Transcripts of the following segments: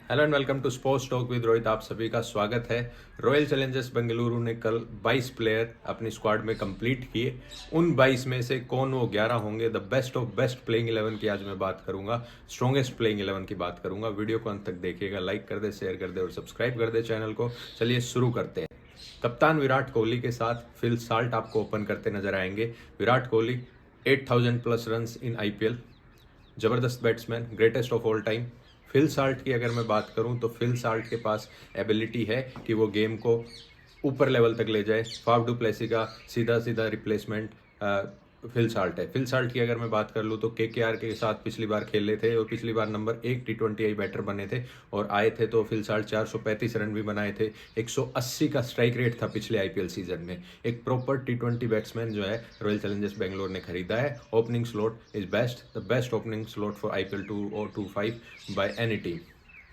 Hello and welcome to sports talk with Rohit. आप सभी का स्वागत है। रॉयल चैलेंजर्स बेंगलुरु ने कल 22 प्लेयर अपनी स्क्वाड में कंप्लीट किए। उन 22 में से कौन वो 11 होंगे, the best of best playing 11 की आज मैं बात करूंगा, स्ट्रॉन्गेस्ट प्लेइंग 11 की बात करूंगा। वीडियो को अंत तक देखिएगा, लाइक कर दे, शेयर कर दे और सब्सक्राइब कर दे चैनल को। चलिए शुरू करते हैं। कप्तान विराट कोहली के साथ फिल साल्ट आपको ओपन करते नजर आएंगे। Virat Kohli 8000 plus runs in IPL, जबरदस्त batsman, greatest of all time. Phil Salt की अगर मैं बात करूं तो फिल साल्ट के पास एबिलिटी है कि वो गेम को ऊपर लेवल तक ले जाए। फाफ डू प्लेसी का सीधा सीधा रिप्लेसमेंट फिल साल्ट है। फिल साल्ट की अगर मैं बात कर लूँ तो केकेआर के साथ पिछली बार खेले थे और पिछली बार नंबर 1 T20 बैटर बने थे और आए थे तो फिल साल्ट 435 रन भी बनाए थे। 180 का स्ट्राइक रेट था पिछले आईपीएल सीजन में। एक प्रॉपर T20 बैट्समैन जो है रॉयल चैलेंजर्स बेंगलोर ने खरीदा है। Opening slot is best, the best opening slot for IPL 2025 by any team.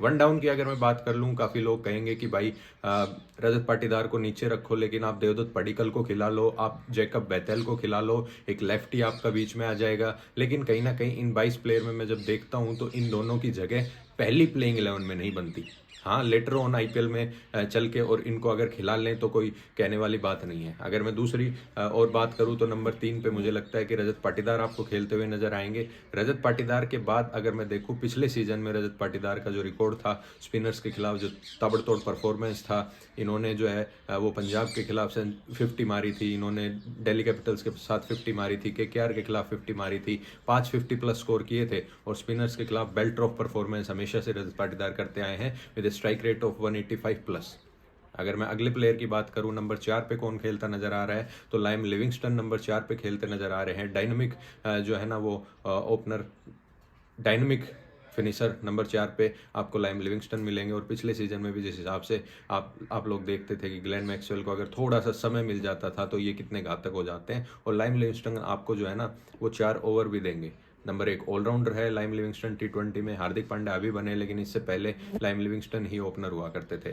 One down की अगर मैं बात कर लूँ, काफ़ी लोग कहेंगे कि भाई रजत पाटीदार को नीचे रखो, लेकिन आप देवदत्त पडिक्कल को खिला लो, आप जैकब बेथेल को खिला लो, एक लेफ्टी आपका बीच में आ जाएगा। लेकिन कहीं ना कहीं इन 22 प्लेयर में मैं जब देखता हूँ तो इन दोनों की जगह पहली प्लेइंग 11 में नहीं बनती। हाँ, लेटर ऑन आईपीएल में चल के और इनको अगर खिला लें तो कोई कहने वाली बात नहीं है। अगर मैं दूसरी और बात करूँ तो नंबर 3 पे मुझे लगता है कि रजत पाटीदार आपको खेलते हुए नजर आएंगे। रजत पाटीदार के बाद अगर मैं देखूँ पिछले सीजन में रजत पाटीदार का जो रिकॉर्ड था स्पिनर्स के खिलाफ, जो ताबड़तोड़ परफॉर्मेंस था, इन्होंने जो है वो पंजाब के खिलाफ 50 मारी थी, इन्होंने दिल्ली कैपिटल्स के साथ 50 मारी थी, केकेआर के खिलाफ 50 मारी थी, 5 50 प्लस स्कोर किए थे और स्पिनर्स के खिलाफ बेल्ट ऑफ परफॉर्मेंस हमेशा से रजत पाटीदार करते आए हैं with strike rate of 185 plus. अगर मैं अगले प्लेयर की बात करूं, नंबर 4 पे कौन खेलता नजर आ रहा है तो लाइम लिविंगस्टन नंबर 4 पे खेलते नजर आ रहे हैं। डायनामिक जो है ना वो ओपनर, डायनामिक फिनिशर नंबर 4 पे आपको लाइम लिविंगस्टन मिलेंगे। और पिछले सीजन में भी जिस हिसाब से आप लोग देखते थे कि ग्लेन मैक्सवेल को अगर थोड़ा सा समय मिल जाता था तो ये कितने घातक हो जाते हैं, और लाइम लिविंगस्टन आपको जो है ना वो 4 ओवर भी देंगे। नंबर 1 ऑलराउंडर है लाइम लिविंगस्टन T20 में। हार्दिक पांड्या अभी बने, लेकिन इससे पहले लाइम लिविंगस्टन ही ओपनर हुआ करते थे।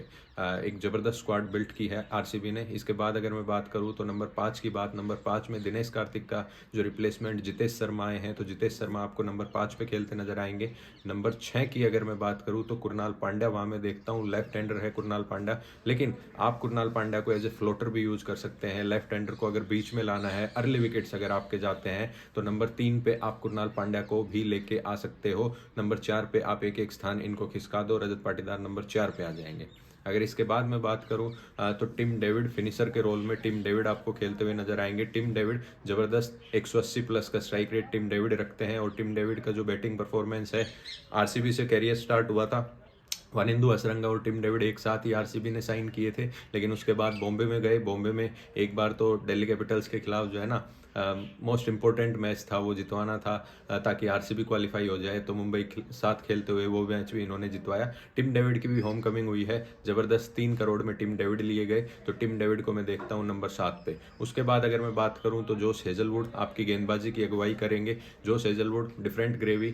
एक जबरदस्त स्क्वाड बिल्ट की है आरसीबी ने। इसके बाद अगर मैं बात करूं तो नंबर 5 की बात, नंबर 5 में दिनेश कार्तिक का जो रिप्लेसमेंट जितेश शर्मा आए हैं तो जितेश शर्मा आपको नंबर 5 पे खेलते नजर आएंगे। नंबर 6 की अगर मैं बात करूं तो कुरनाल पांड्या वहां मैं देखता हूं, लेफ्ट हैंडर है कुरनाल पांड्या, लेकिन आप कुरनाल पांड्या को एज ए फ्लोटर भी यूज कर सकते हैं। लेफ्ट हैंडर को अगर बीच में लाना है, अर्ली विकेट्स अगर आपके जाते हैं तो नंबर 3 पे आप कुरनाल पांड्या को भी लेके आ सकते हो। नंबर 4 पे आप एक एक स्थान इनको खिसका दो, रजत पाटीदार नंबर 4 पे आ जाएंगे। अगर इसके बाद मैं बात करूं तो टिम डेविड फिनिशर के रोल में टिम डेविड आपको खेलते हुए नजर आएंगे। टिम डेविड जबरदस्त 180 प्लस का स्ट्राइक रेट टिम डेविड रखते हैं और टिम डेविड का जो बैटिंग परफॉर्मेंस है, आरसीबी से कैरियर स्टार्ट हुआ था, वानिंदु हसरंगा और टिम डेविड एक साथ ही आरसीबी ने साइन किए थे, लेकिन उसके बाद बॉम्बे में गए। बॉम्बे में एक बार तो दिल्ली कैपिटल्स के खिलाफ जो है ना मोस्ट इंपॉर्टेंट मैच था, वो जितवाना था ताकि आरसीबी क्वालिफाई हो जाए, तो मुंबई साथ खेलते हुए वो मैच भी इन्होंने जितवाया। टिम डेविड की भी होम कमिंग हुई है, जबरदस्त 3 करोड़ में टिम डेविड लिए गए, तो टिम डेविड को मैं देखता हूँ नंबर 7 पे। उसके बाद अगर मैं बात करूँ तो जोश हेजलवुड आपकी गेंदबाजी की अगुवाई करेंगे। Josh Hazlewood different gravy,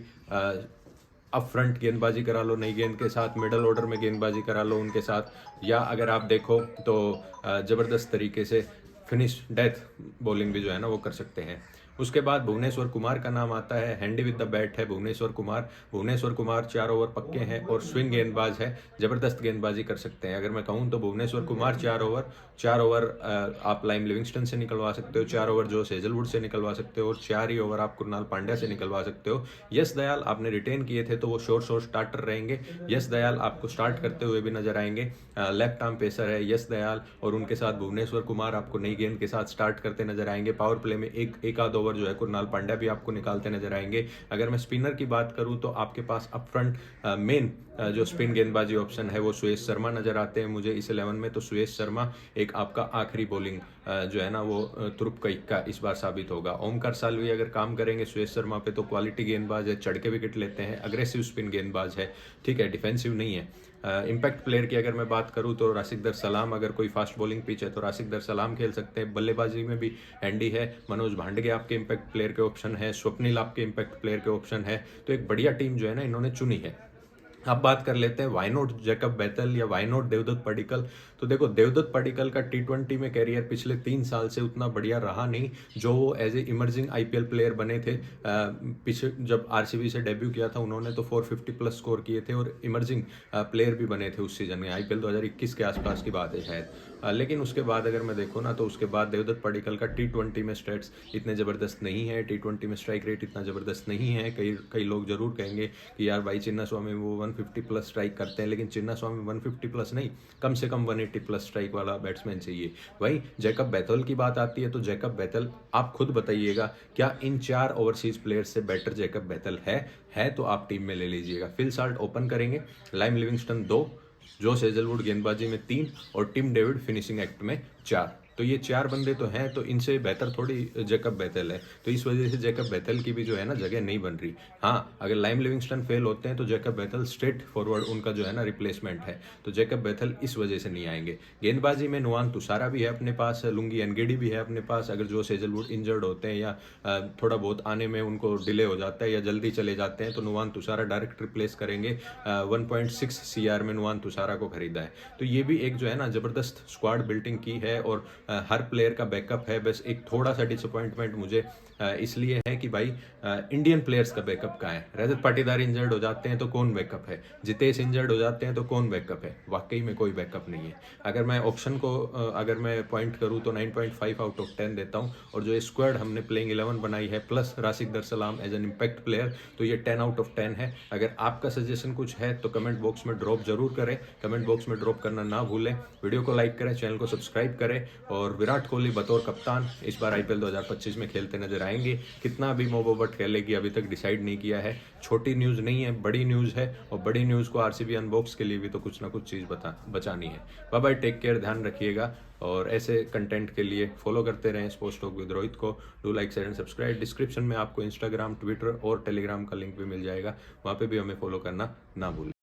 up front गेंदबाजी करा लो नई गेंद के साथ, मिडल ऑर्डर में गेंदबाजी करा लो उनके साथ, या अगर आप देखो तो ज़बरदस्त तरीके से फिनिश डेथ बॉलिंग भी जो है ना वो कर सकते हैं। उसके बाद भुवनेश्वर कुमार का नाम आता है, हैंडी विद द बैट है भुवनेश्वर कुमार। भुवनेश्वर कुमार 4 ओवर पक्के हैं और स्विंग गेंदबाज है, जबरदस्त गेंदबाजी कर सकते हैं। अगर मैं कहूँ तो भुवनेश्वर कुमार 4 ओवर आप लाइम लिविंगस्टन से निकलवा सकते हो, 4 ओवर जोश हेजलवुड से निकलवा सकते हो और 4 ही ओवर आप कुरनाल पांड्या से निकलवा सकते हो। यश दयाल आपने रिटेन किए थे तो वो शोर स्टार्टर रहेंगे। यश दयाल आपको स्टार्ट करते हुए भी नजर आएंगे। लेफ्ट आर्म पेसर है यश दयाल और उनके साथ भुवनेश्वर कुमार आपको नई गेंद के साथ स्टार्ट करते नजर आएंगे। पावर प्ले में एक आध ओवर जो है कुरनाल पांड्या भी आपको निकालते नजर आएंगे। अगर मैं स्पिनर की बात करूं तो आपके पास अप फ्रंट मेन जो स्पिन गेंदबाजी ऑप्शन है वो सुयश शर्मा नजर आते हैं मुझे इस 11 में। तो सुयश शर्मा एक आपका आखिरी बॉलिंग जो है ना वो तुरुप का इक्का इस बार साबित होगा। ओमकार साल्वी अगर काम करेंगे सुयश शर्मा पे तो क्वालिटी गेंदबाज है, चढ़ के विकेट लेते हैं, अग्रेसिव स्पिन गेंदबाज है, ठीक है, डिफेंसिव नहीं है। इम्पैक्ट प्लेयर की अगर मैं बात करूं तो राशिक दर सलाम, अगर कोई फास्ट बॉलिंग पिच है तो राशिक दर सलाम खेल सकते हैं। बल्लेबाजी में भी हैंडी है, मनोज भांडगे आपके इम्पैक्ट प्लेयर के ऑप्शन है, स्वप्निल आपके इम्पैक्ट प्लेयर के ऑप्शन है। तो एक बढ़िया टीम जो है ना इन्होंने चुनी है। अब बात कर लेते हैं वाई नॉट जैकब बैतल या वाई नॉट देवदत्त पडिक्कल। तो देखो, देवदत्त पडिक्कल का T20 में कैरियर पिछले 3 साल से उतना बढ़िया रहा नहीं जो वो as a emerging IPL player बने थे। पिछले जब आरसीबी से डेब्यू किया था उन्होंने तो 450 प्लस स्कोर किए थे और इमर्जिंग प्लेयर भी बने थे उस सीजन में। आईपीएल 2021 के आसपास की बात है शायद। लेकिन उसके बाद अगर मैं देखूँ ना तो उसके बाद देवदत्त पडिक्कल का T20 में स्टेट्स इतने ज़बरदस्त नहीं है, T20 में स्ट्राइक रेट इतना ज़बरदस्त नहीं है। कई लोग ज़रूर कहेंगे कि यार भाई चिन्नास्वामी वो 150 प्लस स्ट्राइक करते हैं, लेकिन चिन्नास्वामी 150 प्लस नहीं, कम से कम 180 प्लस स्ट्राइक वाला बैट्समैन चाहिए। वही जैकब बैतल की बात आती है तो जैकब बैतल, आप खुद बताइएगा क्या इन 4 ओवरसीज प्लेयर्स से बेटर जैकब बैतल है तो आप टीम में ले लीजिएगा। फिल साल्ट ओपन करेंगे, लाइम लिविंगस्टन 2, जोश हेजलवुड गेंदबाजी में 3 और टिम डेविड फिनिशिंग एक्ट में 4। तो ये 4 बंदे तो हैं, तो इनसे बेहतर थोड़ी जैकब बैतल है। तो इस वजह से जैकब बैतल की भी जो है ना जगह नहीं बन रही। हाँ, अगर लाइम लिविंगस्टन फेल होते हैं तो जैकब बैतल स्ट्रेट फॉरवर्ड उनका जो है ना रिप्लेसमेंट है। तो जैकब बैतल इस वजह से नहीं आएंगे। गेंदबाजी में नुआन तुषारा भी है अपने पास, लुंगी एनगेडी भी है अपने पास। अगर जो हेजलवुड इंजर्ड होते हैं या थोड़ा बहुत आने में उनको डिले हो जाता है या जल्दी चले जाते हैं तो नुआन तुषारा डायरेक्ट रिप्लेस करेंगे। 1.6 CR में नुआन तुषारा को खरीदा है। तो ये भी एक जो है ना जबरदस्त स्क्वाड बिल्डिंग की है और हर प्लेयर का बैकअप है। बस एक थोड़ा सा डिसअपॉइंटमेंट मुझे इसलिए है कि भाई इंडियन प्लेयर्स का बैकअप कहाँ है। रजत पाटीदार इंजर्ड हो जाते हैं तो कौन बैकअप है, जितेश इंजर्ड हो जाते हैं तो कौन बैकअप है। वाकई में कोई बैकअप नहीं है। अगर मैं ऑप्शन को अगर मैं पॉइंट करूँ तो 9.5 आउट ऑफ 10 देता हूँ। और जो स्क्वाड हमने प्लेइंग 11 बनाई है प्लस राशिक दर सलाम एज एन इम्पैक्ट प्लेयर, तो ये 10 आउट ऑफ 10 है। अगर आपका सजेशन कुछ है तो कमेंट बॉक्स में ड्रॉप जरूर करें। कमेंट बॉक्स में ड्रॉप करना ना भूलें। वीडियो को लाइक करें, चैनल को सब्सक्राइब करें। और विराट कोहली बतौर कप्तान इस बार आईपीएल 2025 में खेलते नजर आएंगे। कितना भी मोबो बट खेलेगी अभी तक डिसाइड नहीं किया है। छोटी न्यूज़ नहीं है, बड़ी न्यूज़ है और बड़ी न्यूज़ को आरसीबी अनबॉक्स के लिए भी तो कुछ ना कुछ चीज़ बचानी है। बाय बाय, टेक केयर, ध्यान रखिएगा। और ऐसे कंटेंट के लिए फॉलो करते रहें स्पोर्ट्स टॉक विद रोहित को। Do like, share and subscribe. Description में आपको इंस्टाग्राम, ट्विटर और टेलीग्राम का लिंक भी मिल जाएगा, वहाँ पे भी हमें फॉलो करना ना भूलें।